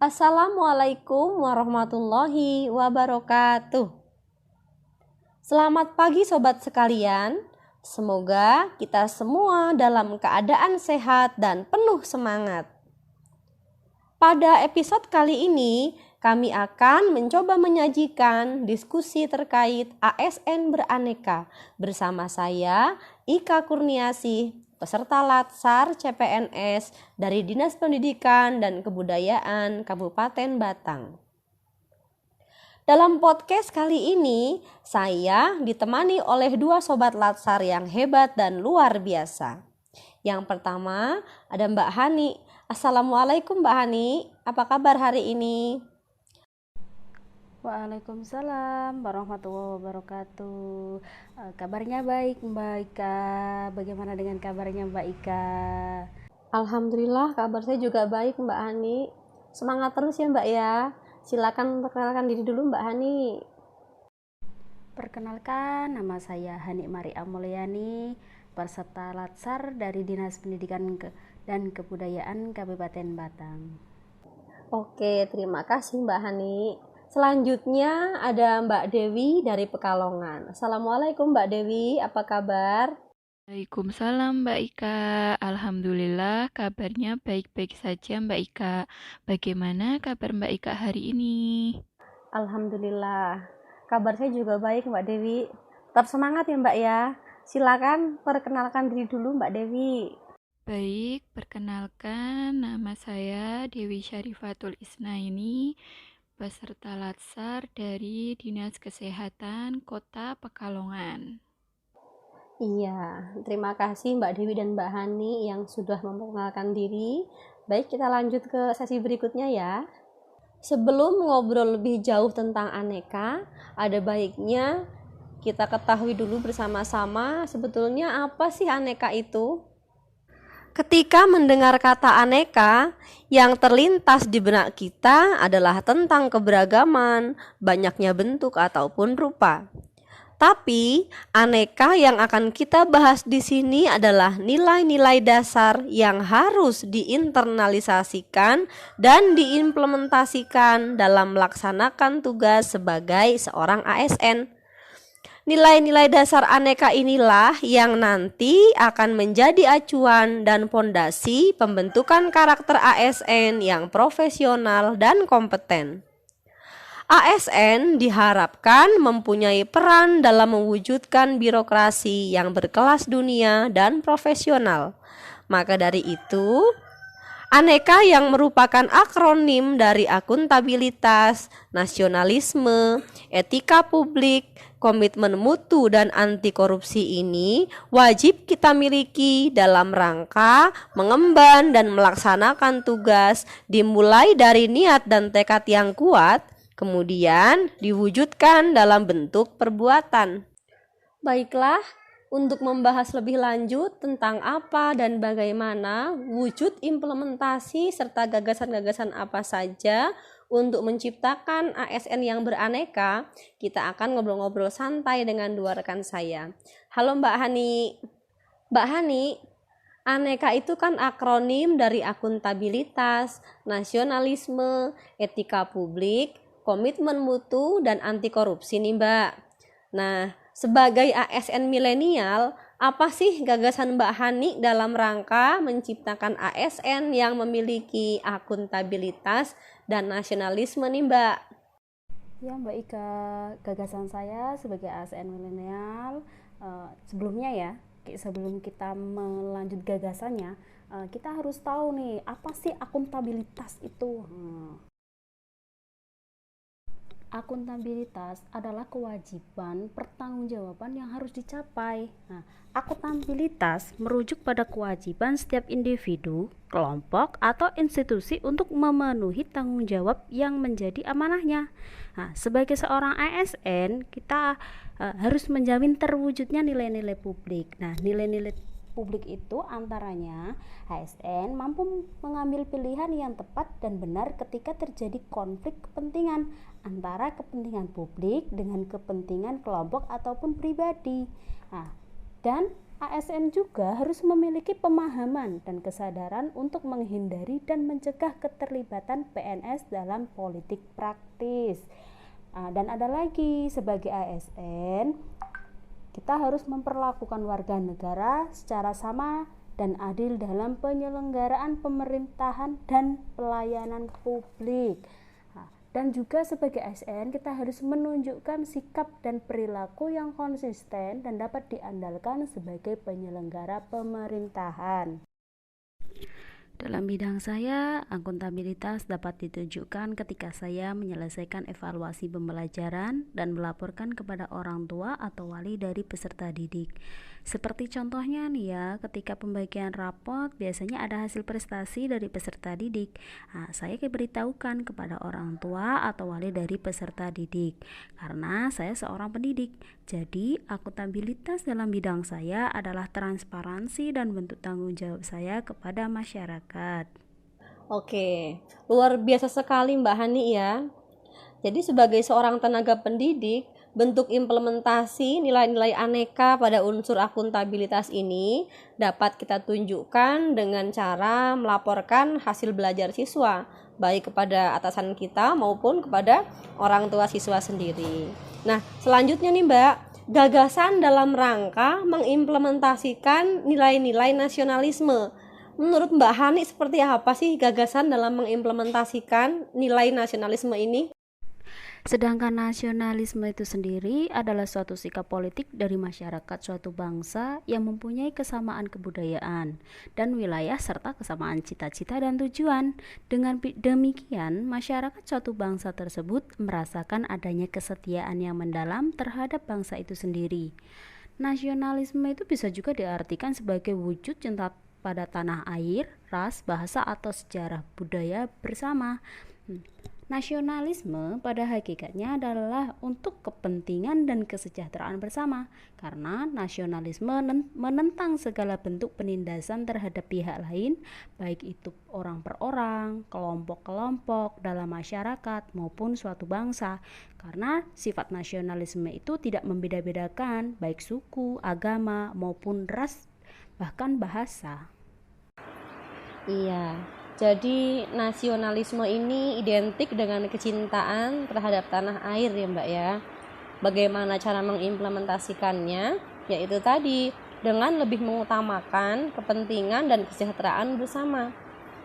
Assalamualaikum warahmatullahi wabarakatuh. Selamat pagi sobat sekalian. Semoga kita semua dalam keadaan sehat dan penuh semangat. Pada episode kali ini, kami akan mencoba menyajikan diskusi terkait ASN beraneka bersama saya, Ika Kurniasih, peserta Latsar CPNS dari Dinas Pendidikan dan Kebudayaan Kabupaten Batang. Dalam podcast kali ini, saya ditemani oleh dua sobat Latsar yang hebat dan luar biasa. Yang pertama ada Mbak Hani. Assalamualaikum Mbak Hani, apa kabar hari ini? Waalaikumsalam warahmatullahi wabarakatuh. Kabarnya baik Mbak Ika. Bagaimana dengan kabarnya Mbak Ika? Alhamdulillah kabar saya juga baik Mbak Hani. Semangat terus ya Mbak ya. Silakan perkenalkan diri dulu Mbak Hani. Perkenalkan, nama saya Hani Maria Mulyani, peserta Latsar dari Dinas Pendidikan dan Kebudayaan Kabupaten Batang. Oke, terima kasih Mbak Hani. Selanjutnya ada Mbak Dewi dari Pekalongan. Assalamualaikum Mbak Dewi, apa kabar? Waalaikumsalam Mbak Ika. Alhamdulillah kabarnya baik-baik saja Mbak Ika. Bagaimana kabar Mbak Ika hari ini? Alhamdulillah, kabar saya juga baik Mbak Dewi. Tetap semangat ya Mbak ya. Silakan perkenalkan diri dulu Mbak Dewi. Baik, perkenalkan nama saya Dewi Syarifatul Isnaini, peserta Latsar dari Dinas Kesehatan Kota Pekalongan. Iya, terima kasih Mbak Dewi dan Mbak Hani yang sudah memperkenalkan diri. Baik, kita lanjut ke sesi berikutnya ya. Sebelum ngobrol lebih jauh tentang aneka, ada baiknya kita ketahui dulu bersama-sama sebetulnya apa sih aneka itu. Ketika mendengar kata aneka, yang terlintas di benak kita adalah tentang keberagaman, banyaknya bentuk ataupun rupa. Tapi, aneka yang akan kita bahas di sini adalah nilai-nilai dasar yang harus diinternalisasikan dan diimplementasikan dalam melaksanakan tugas sebagai seorang ASN. Nilai-nilai dasar aneka inilah yang nanti akan menjadi acuan dan pondasi pembentukan karakter ASN yang profesional dan kompeten. ASN diharapkan mempunyai peran dalam mewujudkan birokrasi yang berkelas dunia dan profesional. Maka dari itu, aneka yang merupakan akronim dari akuntabilitas, nasionalisme, etika publik, komitmen mutu dan anti korupsi ini wajib kita miliki dalam rangka mengemban dan melaksanakan tugas dimulai dari niat dan tekad yang kuat, kemudian diwujudkan dalam bentuk perbuatan. Baiklah, untuk membahas lebih lanjut tentang apa dan bagaimana wujud implementasi serta gagasan-gagasan apa saja untuk menciptakan ASN yang beraneka, kita akan ngobrol-ngobrol santai dengan dua rekan saya. Halo Mbak Hani. Mbak Hani, aneka itu kan akronim dari akuntabilitas, nasionalisme, etika publik, komitmen mutu, dan anti korupsi nih Mbak. Nah, sebagai ASN milenial, apa sih gagasan Mbak Hani dalam rangka menciptakan ASN yang memiliki akuntabilitas dan nasionalisme nih Mbak? Ya Mbak Ika, gagasan saya sebagai ASN milenial, sebelum kita melanjut gagasannya, kita harus tahu nih apa sih akuntabilitas itu. Akuntabilitas adalah kewajiban pertanggungjawaban yang harus dicapai. Nah, akuntabilitas merujuk pada kewajiban setiap individu, kelompok, atau institusi untuk memenuhi tanggung jawab yang menjadi amanahnya. Nah, sebagai seorang ASN, kita harus menjamin terwujudnya nilai-nilai publik. Nah, nilai-nilai publik itu antaranya ASN mampu mengambil pilihan yang tepat dan benar ketika terjadi konflik kepentingan antara kepentingan publik dengan kepentingan kelompok ataupun pribadi. Nah, dan ASN juga harus memiliki pemahaman dan kesadaran untuk menghindari dan mencegah keterlibatan PNS dalam politik praktis. Dan ada lagi, sebagai ASN, kita harus memperlakukan warga negara secara sama dan adil dalam penyelenggaraan pemerintahan dan pelayanan publik. Dan juga sebagai ASN kita harus menunjukkan sikap dan perilaku yang konsisten dan dapat diandalkan sebagai penyelenggara pemerintahan. Dalam bidang saya, akuntabilitas dapat ditunjukkan ketika saya menyelesaikan evaluasi pembelajaran dan melaporkan kepada orang tua atau wali dari peserta didik. Seperti contohnya nih ya, ketika pembagian rapot biasanya ada hasil prestasi dari peserta didik. Saya beritahukan kepada orang tua atau wali dari peserta didik karena saya seorang pendidik. Jadi, akuntabilitas dalam bidang saya adalah transparansi dan bentuk tanggung jawab saya kepada masyarakat. Oke, luar biasa sekali Mbak Hani ya. Jadi sebagai seorang tenaga pendidik, bentuk implementasi nilai-nilai aneka pada unsur akuntabilitas ini dapat kita tunjukkan dengan cara melaporkan hasil belajar siswa, baik kepada atasan kita maupun kepada orang tua siswa sendiri. Nah, selanjutnya nih Mbak, gagasan dalam rangka mengimplementasikan nilai-nilai nasionalisme. Menurut Mbak Hani seperti apa sih gagasan dalam mengimplementasikan nilai nasionalisme ini? Sedangkan nasionalisme itu sendiri adalah suatu sikap politik dari masyarakat suatu bangsa yang mempunyai kesamaan kebudayaan dan wilayah serta kesamaan cita-cita dan tujuan. Dengan demikian, masyarakat suatu bangsa tersebut merasakan adanya kesetiaan yang mendalam terhadap bangsa itu sendiri. Nasionalisme itu bisa juga diartikan sebagai wujud cinta pada tanah air, ras, bahasa atau sejarah budaya bersama. Nasionalisme pada hakikatnya adalah untuk kepentingan dan kesejahteraan bersama, karena nasionalisme menentang segala bentuk penindasan terhadap pihak lain, baik itu orang per orang, kelompok-kelompok dalam masyarakat maupun suatu bangsa. Karena sifat nasionalisme itu tidak membeda-bedakan baik suku, agama maupun ras, bahkan bahasa. Iya, jadi nasionalisme ini identik dengan kecintaan terhadap tanah air ya Mbak ya. Bagaimana cara mengimplementasikannya? Yaitu tadi, dengan lebih mengutamakan kepentingan dan kesejahteraan bersama.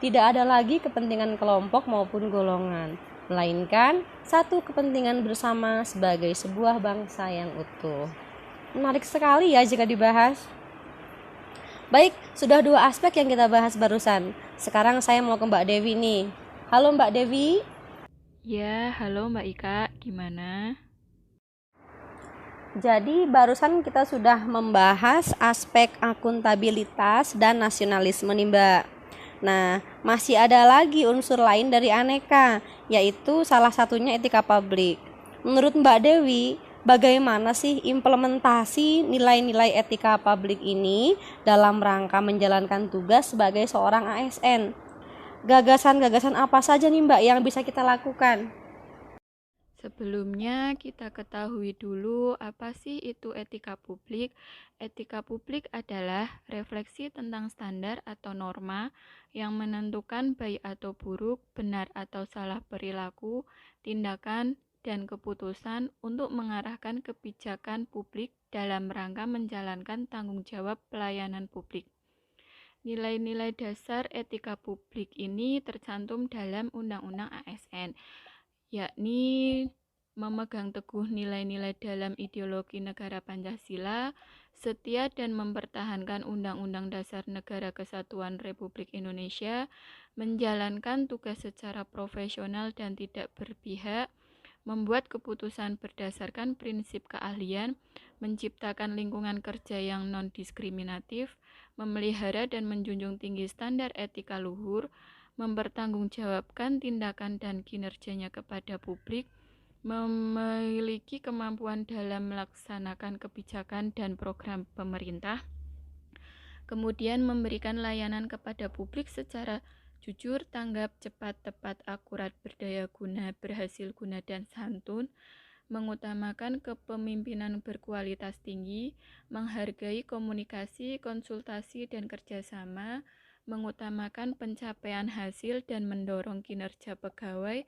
Tidak ada lagi kepentingan kelompok maupun golongan, melainkan satu kepentingan bersama sebagai sebuah bangsa yang utuh. Menarik sekali ya jika dibahas. Baik, sudah 2 aspek yang kita bahas barusan. Sekarang saya mau ke Mbak Dewi nih. Halo Mbak Dewi. Ya, halo Mbak Ika, gimana? Jadi barusan kita sudah membahas aspek akuntabilitas dan nasionalisme nih Mbak. Nah, masih ada lagi unsur lain dari aneka, yaitu salah satunya etika publik. Menurut Mbak Dewi, bagaimana sih implementasi nilai-nilai etika publik ini dalam rangka menjalankan tugas sebagai seorang ASN? Gagasan-gagasan apa saja nih Mbak yang bisa kita lakukan? Sebelumnya kita ketahui dulu apa sih itu etika publik. Etika publik adalah refleksi tentang standar atau norma yang menentukan baik atau buruk, benar atau salah perilaku, tindakan, dan keputusan untuk mengarahkan kebijakan publik dalam rangka menjalankan tanggung jawab pelayanan publik. Nilai-nilai dasar etika publik ini tercantum dalam Undang-Undang ASN, yakni memegang teguh nilai-nilai dalam ideologi negara Pancasila, setia dan mempertahankan Undang-Undang Dasar Negara Kesatuan Republik Indonesia, menjalankan tugas secara profesional dan tidak berpihak, membuat keputusan berdasarkan prinsip keahlian, menciptakan lingkungan kerja yang non-diskriminatif, memelihara dan menjunjung tinggi standar etika luhur, mempertanggungjawabkan tindakan dan kinerjanya kepada publik, memiliki kemampuan dalam melaksanakan kebijakan dan program pemerintah, kemudian memberikan layanan kepada publik secara jujur, tanggap, cepat, tepat, akurat, berdaya guna, berhasil guna, dan santun, mengutamakan kepemimpinan berkualitas tinggi, menghargai komunikasi, konsultasi, dan kerjasama, mengutamakan pencapaian hasil dan mendorong kinerja pegawai,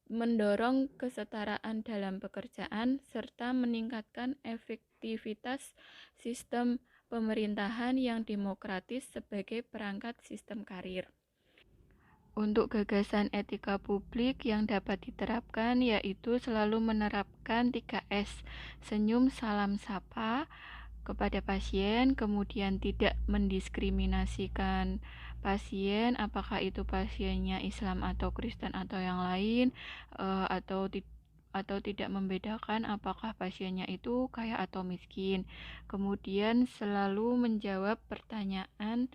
mendorong kesetaraan dalam pekerjaan, serta meningkatkan efektivitas sistem pemerintahan yang demokratis sebagai perangkat sistem karir. Untuk gagasan etika publik yang dapat diterapkan yaitu selalu menerapkan 3S, senyum, salam, sapa kepada pasien, kemudian tidak mendiskriminasikan pasien, apakah itu pasiennya Islam atau Kristen atau yang lain, atau tidak membedakan apakah pasiennya itu kaya atau miskin. Kemudian selalu menjawab pertanyaan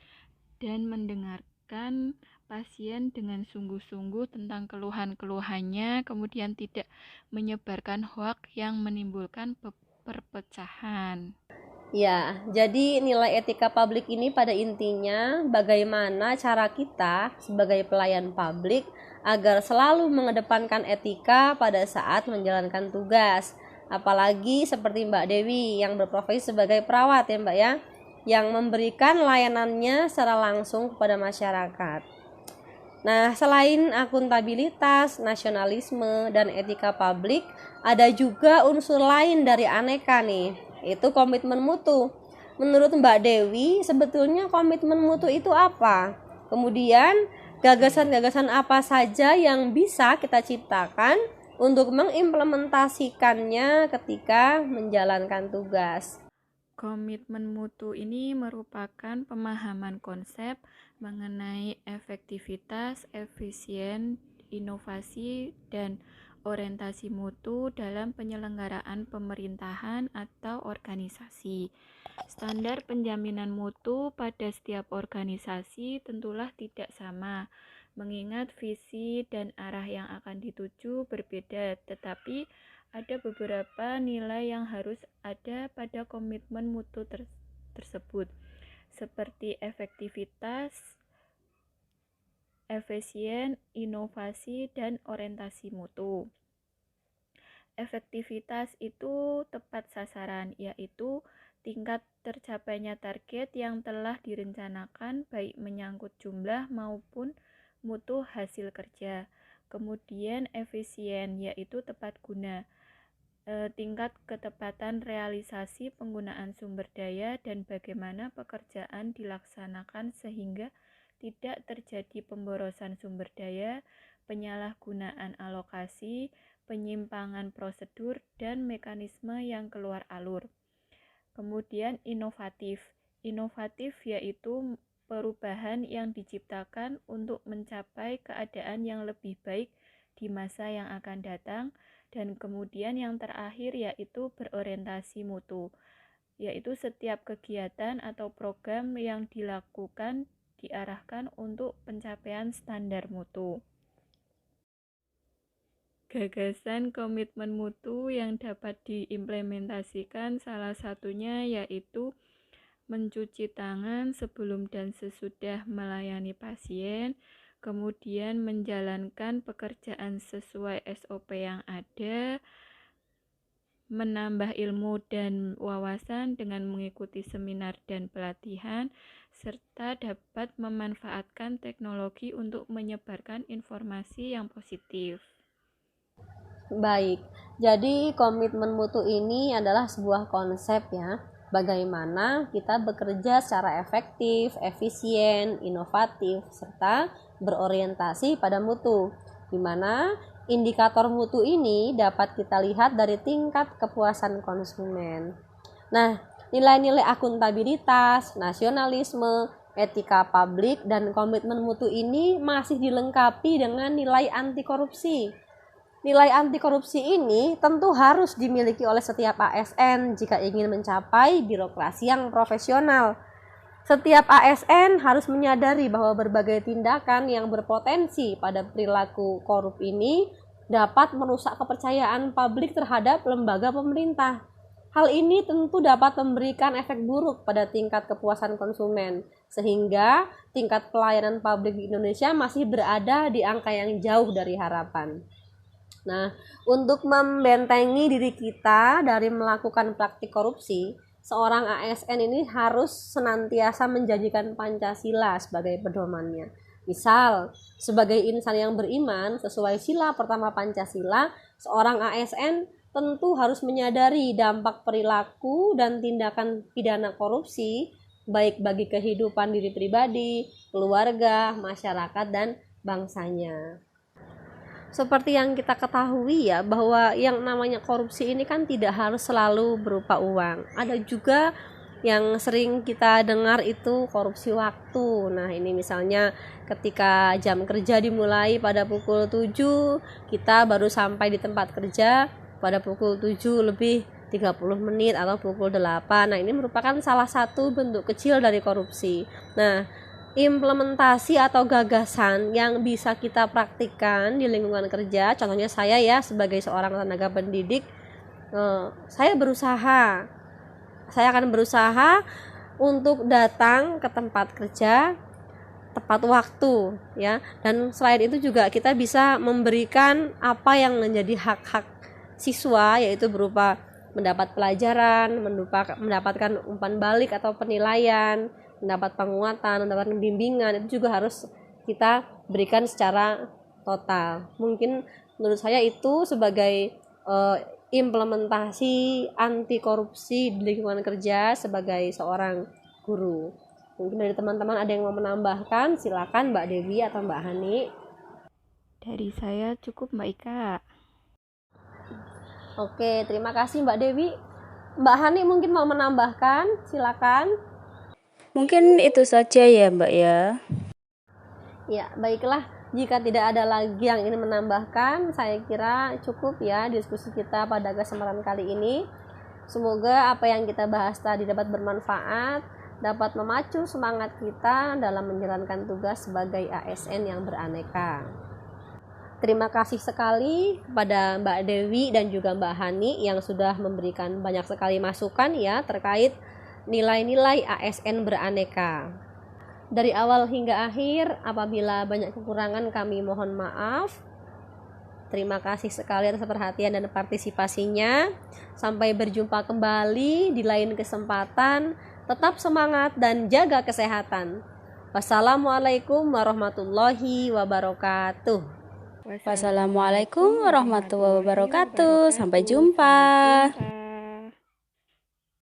dan mendengarkan pasien dengan sungguh-sungguh tentang keluhan-keluhannya, kemudian tidak menyebarkan hoaks yang menimbulkan perpecahan. Ya, jadi nilai etika publik ini pada intinya bagaimana cara kita sebagai pelayan publik agar selalu mengedepankan etika pada saat menjalankan tugas. Apalagi seperti Mbak Dewi yang berprofesi sebagai perawat ya Mbak ya, yang memberikan layanannya secara langsung kepada masyarakat. Nah, selain akuntabilitas, nasionalisme, dan etika publik, ada juga unsur lain dari aneka nih, itu komitmen mutu. Menurut Mbak Dewi, sebetulnya komitmen mutu itu apa? Kemudian, gagasan-gagasan apa saja yang bisa kita ciptakan untuk mengimplementasikannya ketika menjalankan tugas? Komitmen mutu ini merupakan pemahaman konsep mengenai efektivitas, efisien, inovasi, dan orientasi mutu dalam penyelenggaraan pemerintahan atau organisasi. Standar penjaminan mutu pada setiap organisasi tentulah tidak sama, mengingat visi dan arah yang akan dituju berbeda, tetapi ada beberapa nilai yang harus ada pada komitmen mutu tersebut, seperti efektivitas, efisien, inovasi, dan orientasi mutu. Efektivitas itu tepat sasaran, yaitu tingkat tercapainya target yang telah direncanakan baik menyangkut jumlah maupun mutu hasil kerja. Kemudian efisien, yaitu tepat guna, tingkat ketepatan realisasi penggunaan sumber daya dan bagaimana pekerjaan dilaksanakan sehingga tidak terjadi pemborosan sumber daya, penyalahgunaan alokasi, penyimpangan prosedur, dan mekanisme yang keluar alur. Kemudian inovatif. Inovatif yaitu perubahan yang diciptakan untuk mencapai keadaan yang lebih baik di masa yang akan datang. Dan kemudian yang terakhir yaitu berorientasi mutu, yaitu setiap kegiatan atau program yang dilakukan diarahkan untuk pencapaian standar mutu. Gagasan komitmen mutu yang dapat diimplementasikan salah satunya yaitu mencuci tangan sebelum dan sesudah melayani pasien, kemudian menjalankan pekerjaan sesuai SOP yang ada, menambah ilmu dan wawasan dengan mengikuti seminar dan pelatihan, serta dapat memanfaatkan teknologi untuk menyebarkan informasi yang positif. Baik, jadi komitmen mutu ini adalah sebuah konsep ya, bagaimana kita bekerja secara efektif, efisien, inovatif, serta berorientasi pada mutu, di mana indikator mutu ini dapat kita lihat dari tingkat kepuasan konsumen. Nah, nilai-nilai akuntabilitas, nasionalisme, etika publik, dan komitmen mutu ini masih dilengkapi dengan nilai anti korupsi. Nilai anti korupsi ini tentu harus dimiliki oleh setiap ASN jika ingin mencapai birokrasi yang profesional. Setiap ASN harus menyadari bahwa berbagai tindakan yang berpotensi pada perilaku korup ini dapat merusak kepercayaan publik terhadap lembaga pemerintah. Hal ini tentu dapat memberikan efek buruk pada tingkat kepuasan konsumen, sehingga tingkat pelayanan publik di Indonesia masih berada di angka yang jauh dari harapan. Nah, untuk membentengi diri kita dari melakukan praktik korupsi, seorang ASN ini harus senantiasa menjadikan Pancasila sebagai pedomannya. Misal, sebagai insan yang beriman sesuai sila pertama Pancasila, seorang ASN tentu harus menyadari dampak perilaku dan tindakan pidana korupsi baik bagi kehidupan diri pribadi, keluarga, masyarakat, dan bangsanya. Seperti yang kita ketahui ya, bahwa yang namanya korupsi ini kan tidak harus selalu berupa uang. Ada juga yang sering kita dengar itu korupsi waktu. Nah, ini misalnya ketika jam kerja dimulai pada pukul 7, kita baru sampai di tempat kerja pada pukul 7 lebih 30 menit atau pukul 8. Nah, ini merupakan salah satu bentuk kecil dari korupsi. Nah, implementasi atau gagasan yang bisa kita praktikkan di lingkungan kerja, contohnya saya ya sebagai seorang tenaga pendidik, saya akan berusaha untuk datang ke tempat kerja tepat waktu ya, dan selain itu juga kita bisa memberikan apa yang menjadi hak-hak siswa, yaitu berupa mendapat pelajaran, mendapatkan umpan balik atau penilaian, mendapat penguatan, mendapatkan bimbingan, itu juga harus kita berikan secara total. Mungkin menurut saya itu sebagai implementasi anti korupsi di lingkungan kerja sebagai seorang guru. Mungkin dari teman-teman ada yang mau menambahkan, silakan Mbak Dewi atau Mbak Hani. Dari saya cukup Mbak Ika. Oke, terima kasih Mbak Dewi. Mbak Hani mungkin mau menambahkan, silakan. Mungkin itu saja ya Mbak ya. Ya, baiklah. Jika tidak ada lagi yang ingin menambahkan, saya kira cukup ya diskusi kita pada kesempatan kali ini. Semoga apa yang kita bahas tadi dapat bermanfaat, dapat memacu semangat kita dalam menjalankan tugas sebagai ASN yang beraneka. Terima kasih sekali kepada Mbak Dewi dan juga Mbak Hani yang sudah memberikan banyak sekali masukan ya terkait nilai-nilai ASN beraneka. Dari awal hingga akhir, apabila banyak kekurangan kami mohon maaf. Terima kasih sekali atas perhatian dan partisipasinya. Sampai berjumpa kembali di lain kesempatan. Tetap semangat dan jaga kesehatan. Wassalamualaikum warahmatullahi wabarakatuh. Wassalamualaikum warahmatullahi wabarakatuh. Sampai jumpa.